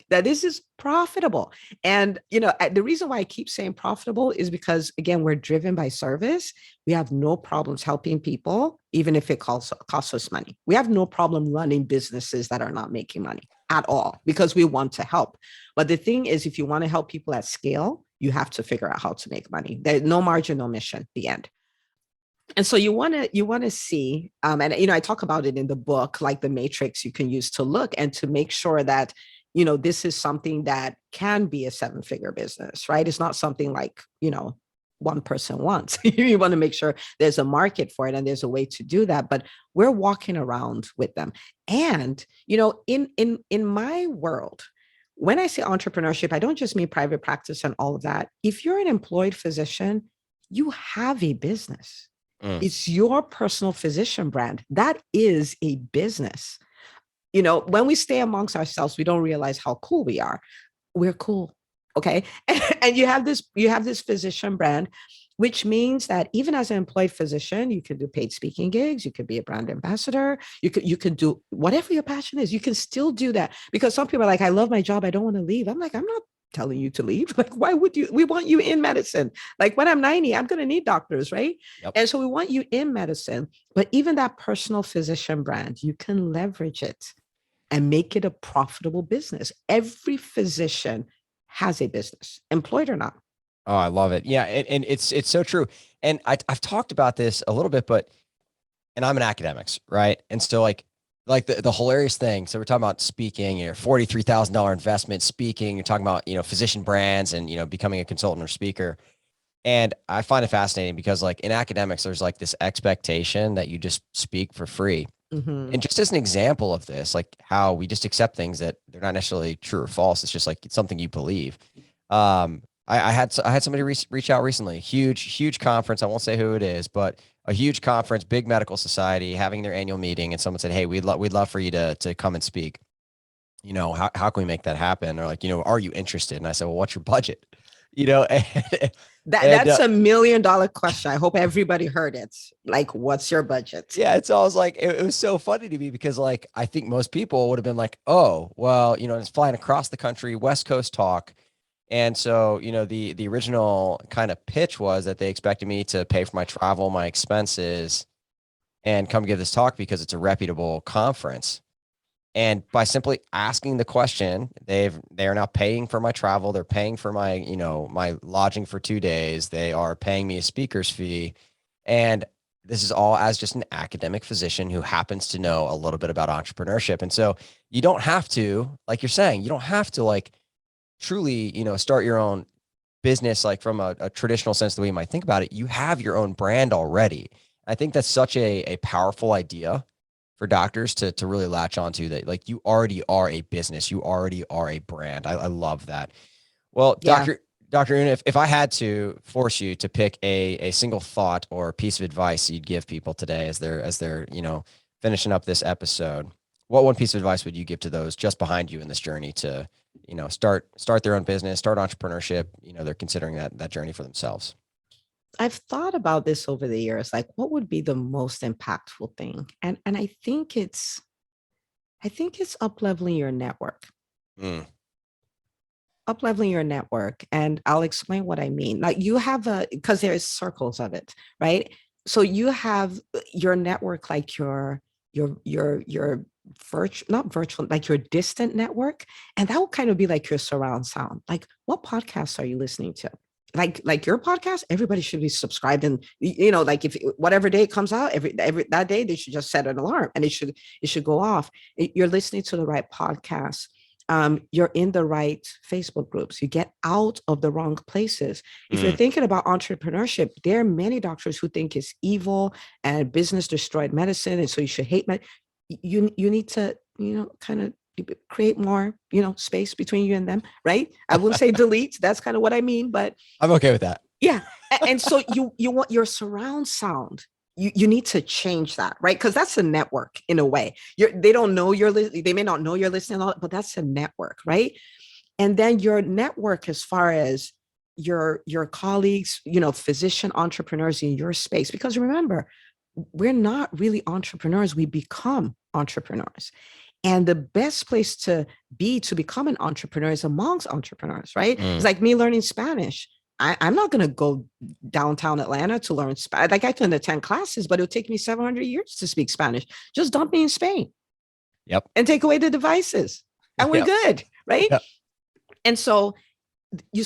that this is profitable. And, the reason why I keep saying profitable is because, again, we're driven by service. We have no problems helping people, even if it costs us money. We have no problem running businesses that are not making money at all because we want to help. But the thing is, if you want to help people at scale, you have to figure out how to make money. There's no margin, no mission, the end. And so you want to see, and I talk about it in the book, like the matrix you can use to look and to make sure that this is something that can be a 7-figure business, right? It's not something like one person wants. You want to make sure there's a market for it and there's a way to do that. But we're walking around with them, and in my world, when I say entrepreneurship, I don't just mean private practice and all of that. If you're an employed physician, you have a business. Mm. It's your personal physician brand. That is a business. When we stay amongst ourselves, we don't realize how cool we are. We're cool. Okay. And you have this physician brand, which means that even as an employed physician, you can do paid speaking gigs, you could be a brand ambassador, you could do whatever your passion is. You can still do that, because some people are like, I love my job, I don't want to leave. I'm like, I'm not telling you to leave. Like, why would you? We want you in medicine. Like when I'm 90, I'm going to need doctors, right? Yep. And so we want you in medicine. But even that personal physician brand, you can leverage it and make it a profitable business. Every physician has a business, employed or not. Oh, I love it. Yeah. And it's so true. And I've talked about this a little bit, but, and I'm an academics, right? And so like the hilarious thing. So we're talking about speaking, $43,000 investment speaking, you're talking about, physician brands and, becoming a consultant or speaker. And I find it fascinating because like in academics, there's like this expectation that you just speak for free. Mm-hmm. And just as an example of this, like how we just accept things that they're not necessarily true or false. It's just like, it's something you believe. I had somebody reach out recently, huge conference. I won't say who it is, but a huge conference, big medical society having their annual meeting. And someone said, "Hey, we'd love for you to come and speak. How can we make that happen?" Or like, are you interested? And I said, "Well, what's your budget?" And, and That's $1 million question. I hope everybody heard it. Like, what's your budget? yeah, it's always like, it was so funny to me because like, I think most people would have been like, "Oh, well, it's flying across the country, West Coast talk." And so, the original kind of pitch was that they expected me to pay for my travel, my expenses, and come give this talk because it's a reputable conference. And by simply asking the question, they are now paying for my travel. They're paying for my, my lodging for 2 days. They are paying me a speaker's fee. And this is all as just an academic physician who happens to know a little bit about entrepreneurship. And so you don't have to, like you're saying, you don't have to like truly, start your own business, like from a traditional sense, the way you might think about it. You have your own brand already. I think that's such a powerful idea for doctors to really latch onto, that like you already are a business. You already are a brand. I love that. Well, Yeah. Dr. Una, if I had to force you to pick a single thought or piece of advice you'd give people today as they're, finishing up this episode, what one piece of advice would you give to those just behind you in this journey to, start their own business, start entrepreneurship? They're considering that journey for themselves. I've thought about this over the years, like what would be the most impactful thing? And I think it's up leveling your network. Mm. Up leveling your network. And I'll explain what I mean. Like you have because there's circles of it, right? So you have your network, like your virtual, not virtual, like your distant network. And that will kind of be like your surround sound. Like what podcasts are you listening to? Like your podcast, everybody should be subscribed, and like if whatever day it comes out, every that day they should just set an alarm and it should go off. You're listening to the right podcast. You're in the right Facebook groups. You get out of the wrong places. If you're Mm. thinking about entrepreneurship, there are many doctors who think it's evil and business destroyed medicine, and so you should hate medicine. You need to kind of create more space between you and them, right? I wouldn't say delete. That's kind of what I mean, but I'm okay with that. yeah. And so you want your surround sound. You need to change that, right? Because that's a network in a way. They don't know you're listening. They may not know you're listening, but that's a network, right? And then your network, as far as your colleagues, physician entrepreneurs in your space. Because remember, we're not really entrepreneurs. We become entrepreneurs. And the best place to become an entrepreneur is amongst entrepreneurs, right? It's Mm. like me learning Spanish. I'm not going to go downtown Atlanta to learn Spanish. Like I can attend classes, but it'll take me 700 years to speak Spanish. Just dump me in Spain Yep. and take away the devices, and we're Yep. good, right? Yep. And so you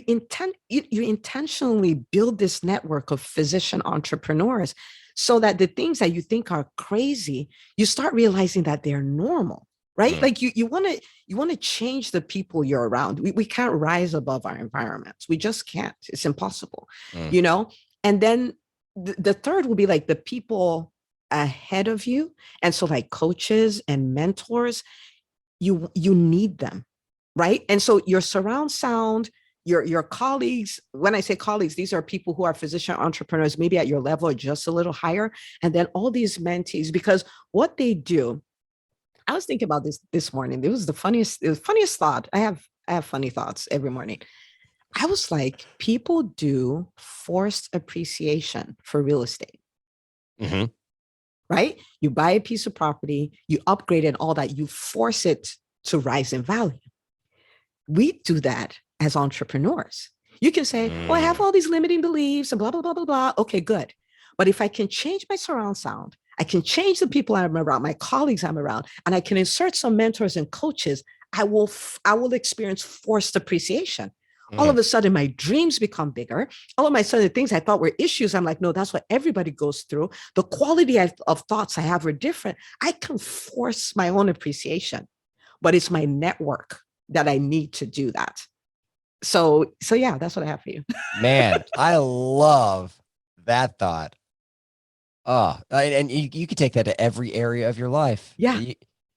intentionally build this network of physician entrepreneurs so that the things that you think are crazy, you start realizing that they're normal, right? Mm. Like you want to change the people you're around. We can't rise above our environments. We just can't. It's impossible, Mm. you know. And then the third will be like the people ahead of you. And so like coaches and mentors, you need them, right? And so your surround sound, your colleagues, when I say colleagues, these are people who are physician entrepreneurs, maybe at your level or just a little higher. And then all these mentees, because what they do, I was thinking about this morning. It was the funniest thought. I have funny thoughts every morning. I was like, people do forced appreciation for real estate, Mm-hmm. right? You buy a piece of property, you upgrade it and all that, you force it to rise in value. We do that as entrepreneurs. You can say, oh, I have Mm. all these limiting beliefs and blah, blah, blah, blah, blah. Okay, good. But if I can change my surround sound, I can change the people I'm around, my colleagues I'm around, and I can insert some mentors and coaches, I will experience forced appreciation. All Mm. of a sudden, my dreams become bigger. All of my sudden, things I thought were issues, I'm like, no, that's what everybody goes through. The quality of thoughts I have are different. I can force my own appreciation, but it's my network that I need to do that. So yeah, that's what I have for you. Man, I love that thought. Oh, and you can take that to every area of your life. Yeah,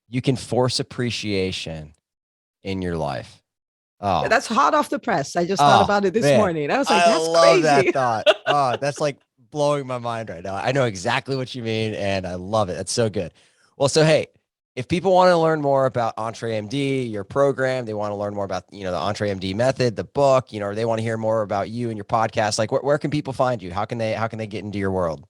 You can force appreciation in your life. Oh, that's hot off the press. I just thought oh about it this man, morning. I was like, I that's love that crazy. thought. Oh, that's like blowing my mind right now. I know exactly what you mean, and I love it. That's so good. Well, so hey, if people want to learn more about EntreMD, your program, they want to learn more about the EntreMD method, the book, or they want to hear more about you and your podcast. Like, where can people find you? How can they get into your world?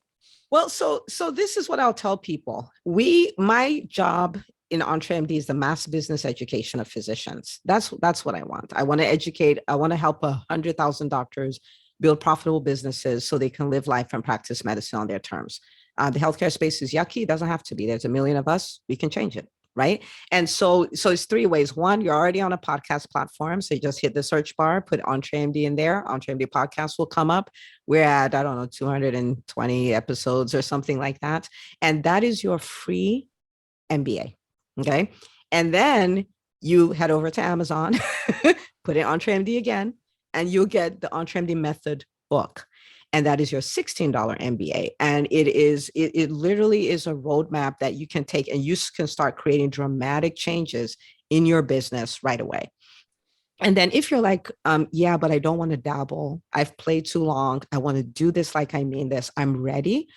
Well, so this is what I'll tell people. My job in EntreMD is the mass business education of physicians. That's what I want. I want to educate. I want to help 100,000 doctors build profitable businesses so they can live life and practice medicine on their terms. The healthcare space is yucky. It doesn't have to be. There's a million of us. We can change it, right? And so it's three ways. One, you're already on a podcast platform, so you just hit the search bar, put EntreMD in there. EntreMD podcast will come up. We're at, I don't know, 220 episodes or something like that. And that is your free MBA. Okay. And then you head over to Amazon, put it EntreMD again, and you'll get the EntreMD method book. And that is your $16 MBA. And it literally is a roadmap that you can take and you can start creating dramatic changes in your business right away. And then if you're like, yeah, but I don't want to dabble, I've played too long, I want to do this like I mean this, I'm ready,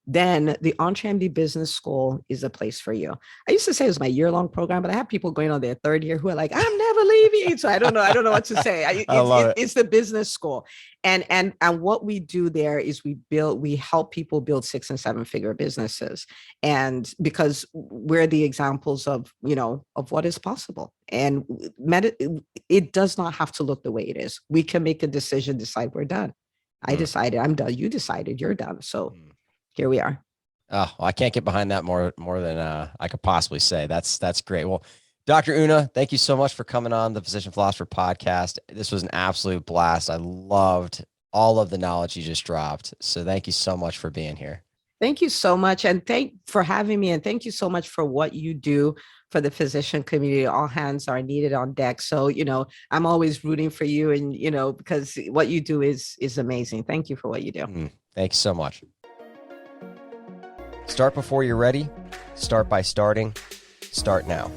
then the EntreMD Business School is a place for you. I used to say it was my year-long program, but I have people going on their third year who are like, I'm never leaving. So I don't know. I don't know what to say. I love it. It's the business school. And what we do there is we help people build 6 and 7 figure businesses. And because we're the examples of what is possible. And it does not have to look the way it is. We can make a decision, decide we're done. I Mm. decided I'm done. You decided you're done. So Mm. here we are. Oh, well, I can't get behind that more than I could possibly say. That's great. Well, Dr. Una, thank you so much for coming on the Physician Philosopher podcast. This was an absolute blast. I loved all of the knowledge you just dropped. So thank you so much for being here. Thank you so much. And thank for having me. And thank you so much for what you do for the physician community. All hands are needed on deck. So, I'm always rooting for you and, because what you do is amazing. Thank you for what you do. Thanks so much. Start before you're ready. Start by starting. Start now.